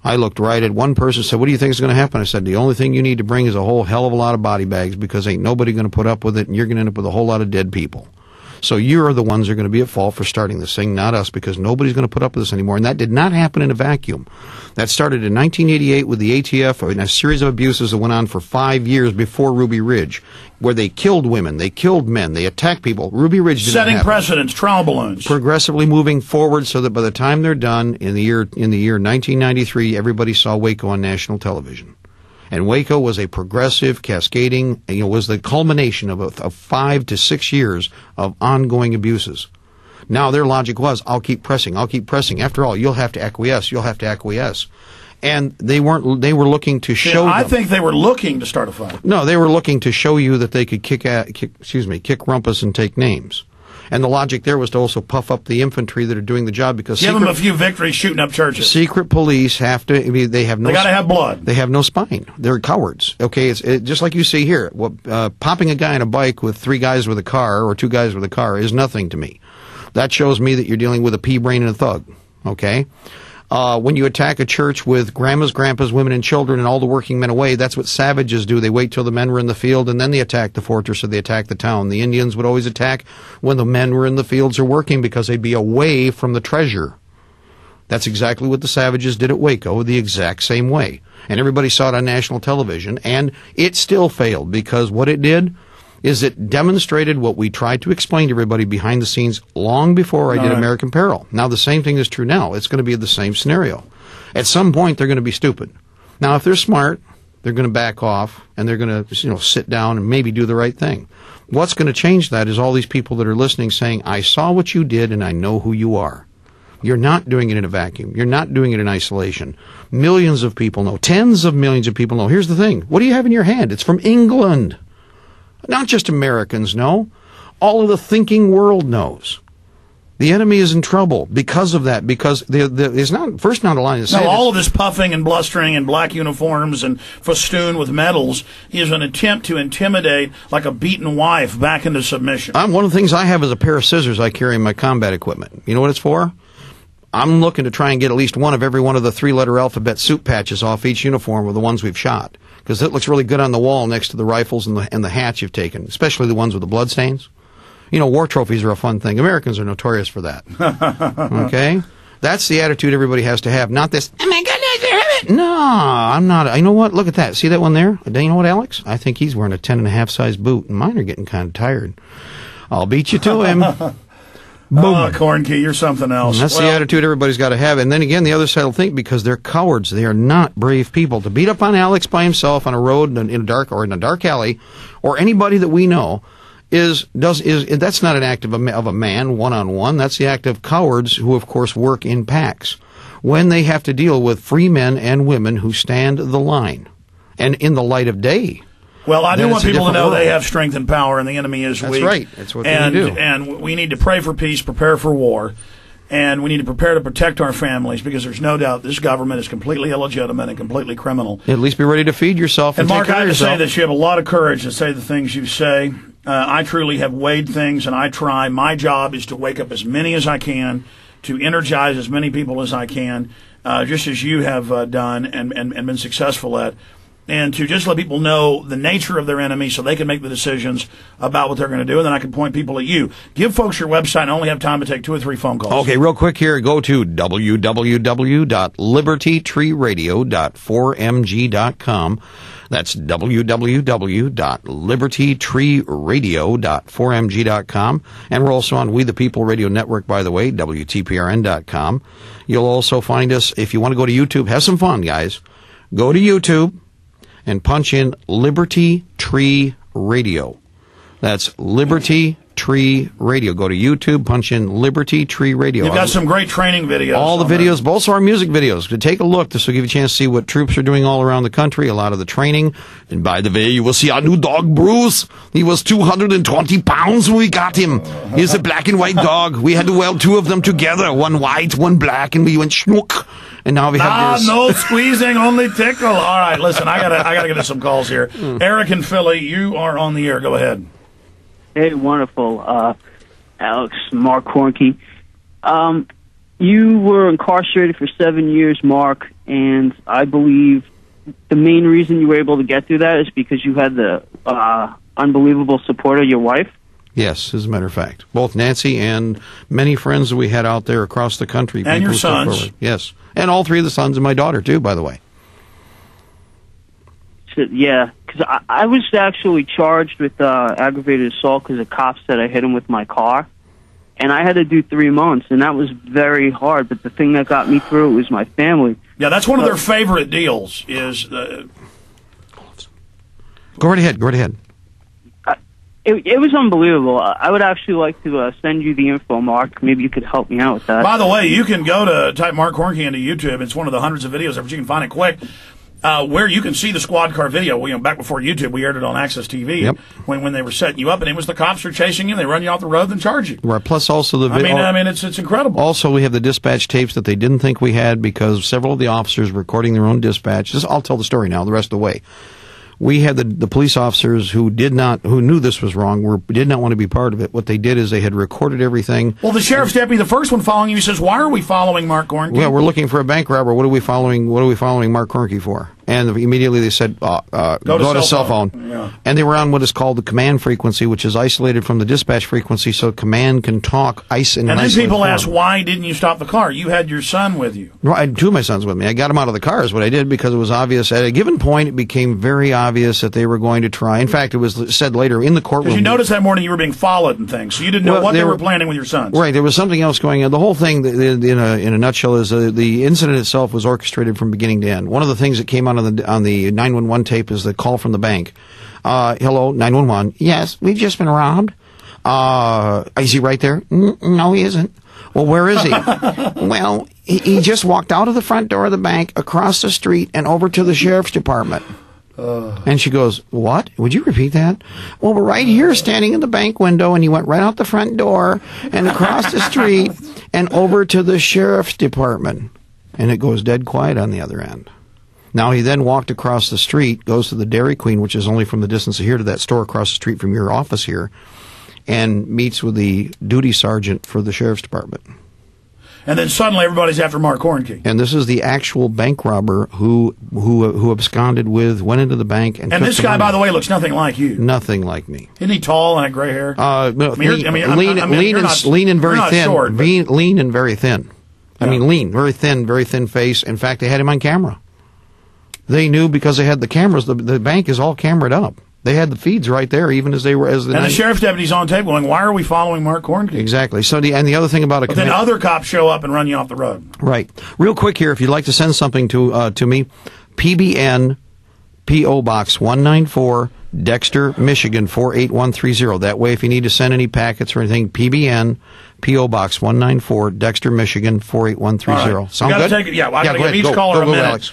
I looked right at one person, said, what do you think is going to happen? I said, the only thing you need to bring is a whole hell of a lot of body bags, because ain't nobody going to put up with it, and you're going to end up with a whole lot of dead people. So you're the ones who are going to be at fault for starting this thing, not us, because nobody's going to put up with this anymore. And that did not happen in a vacuum. That started in 1988 with the ATF, in a series of abuses that went on for 5 years before Ruby Ridge, where they killed women, they killed men, they attacked people. Ruby Ridge didn't setting happen. precedents, trial balloons. Progressively moving forward so that by the time they're done, in the year 1993, everybody saw Waco on national television. And Waco was a progressive, cascading, was the culmination of 5 to 6 years of ongoing abuses. Now their logic was, I'll keep pressing, I'll keep pressing. After all, you'll have to acquiesce, you'll have to acquiesce. And they were looking to show I think they were looking to start a fight. No, they were looking to show you that they could kick rumpus and take names. And the logic there was to also puff up the infantry that are doing the job, because give them a few victories shooting up churches. Secret police have to. I mean, they got to have blood. They have no spine. They're cowards. Okay, it's just like you see here. Popping a guy on a bike with 3 guys with a car or 2 guys with a car is nothing to me. That shows me that you're dealing with a pea brain and a thug. Okay. When you attack a church with grandmas, grandpas, women, and children and all the working men away, that's what savages do. They wait till the men were in the field, and then they attack the fortress, or they attack the town. The Indians would always attack when the men were in the fields or working, because they'd be away from the treasure. That's exactly what the savages did at Waco, the exact same way. And everybody saw it on national television, and it still failed, because what it did is it demonstrated what we tried to explain to everybody behind the scenes long before I did American Peril. Now, the same thing is true now. It's going to be the same scenario. At some point, they're going to be stupid. Now, if they're smart, they're going to back off, and they're going to sit down and maybe do the right thing. What's going to change that is all these people that are listening saying, I saw what you did, and I know who you are. You're not doing it in a vacuum. You're not doing it in isolation. Millions of people know. Tens of millions of people know. Here's the thing. What do you have in your hand? It's from England. Not just Americans know. All of the thinking world knows. The enemy is in trouble because of that, because it's not a line to say. No, all of this puffing and blustering and black uniforms and festooned with medals is an attempt to intimidate, like a beaten wife, back into submission. One of the things I have is a pair of scissors I carry in my combat equipment. You know what it's for? I'm looking to try and get at least one of every one of the 3-letter alphabet soup patches off each uniform of the ones we've shot, because it looks really good on the wall next to the rifles and the hats you've taken, especially the ones with the blood stains. War trophies are a fun thing. Americans are notorious for that. Okay? That's the attitude everybody has to have, not this, oh my goodness, no, I'm not. You know what? Look at that. See that one there? You know what, Alex? I think he's wearing a 10.5 size boot, and mine are getting kind of tired. I'll beat you to him. Boom. Koernke, you're something else. And that's the attitude everybody's got to have. And then again, the other side will think, because they're cowards. They are not brave people. To beat up on Alex by himself on a road in a dark alley, or anybody that we know, that's not an act of a man one-on-one. That's the act of cowards who, of course, work in packs when they have to deal with free men and women who stand the line. And in the light of day. Well, I do want people to know they have strength and power, and the enemy is weak. That's right. That's what they do. And we need to pray for peace, prepare for war, and we need to prepare to protect our families, because there's no doubt this government is completely illegitimate and completely criminal. At least be ready to feed yourself and Mark, take care of yourself. I have to say that you have a lot of courage to say the things you say. I truly have weighed things, and I try. My job is to wake up as many as I can, to energize as many people as I can, just as you have done and been successful at. And to just let people know the nature of their enemy so they can make the decisions about what they're going to do, and then I can point people at you. Give folks your website. I only have time to take 2 or 3 phone calls. Okay, real quick here. Go to www.libertytreeradio.4mg.com. That's www.libertytreeradio.4mg.com. And we're also on We the People Radio Network, by the way, WTPRN.com. You'll also find us, if you want to go to YouTube, have some fun, guys. Go to YouTube and punch in Liberty Tree Radio. That's Liberty Tree Radio. Go to YouTube, punch in Liberty Tree Radio. You've got some great training videos. All the videos, but also our music videos. Take a look. This will give you a chance to see what troops are doing all around the country, a lot of the training. And by the way, you will see our new dog, Bruce. He was 220 pounds when we got him. He's a black and white dog. We had to weld 2 of them together, one white, one black, and we went schnook. And now we have this. No squeezing, only tickle. All right, listen, I gotta get to some calls here. Eric and Philly, you are on the air. Go ahead. Hey, wonderful, Alex, Mark Koernke. You were incarcerated for 7 years, Mark, and I believe the main reason you were able to get through that is because you had the unbelievable support of your wife. Yes, as a matter of fact. Both Nancy and many friends that we had out there across the country. And your sons. Yes. And all three of the sons and my daughter, too, by the way. So, yeah, because I was actually charged with aggravated assault because the cops said I hit him with my car. And I had to do 3 months, and that was very hard. But the thing that got me through it was my family. Yeah, that's one of their favorite deals is... Go right ahead. Go right ahead. It was unbelievable. I would actually like to send you the info, Mark. Maybe you could help me out with that. By the way, you can go to type Mark Koernke into YouTube. It's one of the hundreds of videos, if you can find it quick, where you can see the squad car video. You know, back before YouTube, we aired it on Access TV. Yep. when they were setting you up, and it was the cops are chasing you, they run you off the road, and charge you. Right. Plus, also the video. I mean, it's incredible. Also, we have the dispatch tapes that they didn't think we had because several of the officers were recording their own dispatch. I'll tell the story now. The rest of the way. We had the police officers who knew this was wrong, did not want to be part of it. What they did is they had recorded everything. Well, the sheriff's deputy, the first one following you, says, "Why are we following Mark Koernke?" Well, we're looking for a bank robber. What are we following Mark Koernke for? And immediately they said, go to cell phone. Yeah. And they were on what is called the command frequency, which is isolated from the dispatch frequency, so command can talk in an And then isolated people form. ask, why didn't you stop the car? You had your son with you. Well, I had two of my sons with me. I got them out of the car is what I did because it was obvious. At a given point, it became very obvious that they were going to try. In fact, it was said later in the courtroom. Because you noticed that morning you were being followed and things, so you didn't know what they were planning with your sons. Right. There was something else going on. The whole thing, in a nutshell, is the incident itself was orchestrated from beginning to end. One of the things that came out on the 911 tape is the call from the bank. Hello, 911. Yes, we've just been robbed. Is he right there? No, he isn't. Well, where is he? Well, he just walked out of the front door of the bank, across the street, and over to the sheriff's department. And she goes, what? Would you repeat that? Well, we're right here standing in the bank window, and he went right out the front door and across the street and over to the sheriff's department. And it goes dead quiet on the other end. Now, he then walked across the street, goes to the Dairy Queen, which is only from the distance of here to that store across the street from your office here, and meets with the duty sergeant for the sheriff's department. And then suddenly everybody's after Mark Koernke. And this is the actual bank robber who absconded went into the bank and this guy, by the way, looks nothing like you. Nothing like me. Isn't he tall and had gray hair? Lean and very thin. Short, lean and very thin. I mean, lean, very thin face. In fact, they had him on camera. They knew because they had the cameras. The bank is all camered up. They had the feeds right there, even as they were. And the sheriff's deputy's on tape going, "Why are we following Mark Koernke?" Exactly. So the other thing about then other cops show up and run you off the road. Right. Real quick here, if you'd like to send something to me, PBN, P.O. Box 194, Dexter, Michigan 48130. That way, if you need to send any packets or anything, PBN, P.O. Box 194, Dexter, Michigan 48130. Right. Sound good? Take it. Yeah, well, I got to give each caller a minute. Alex.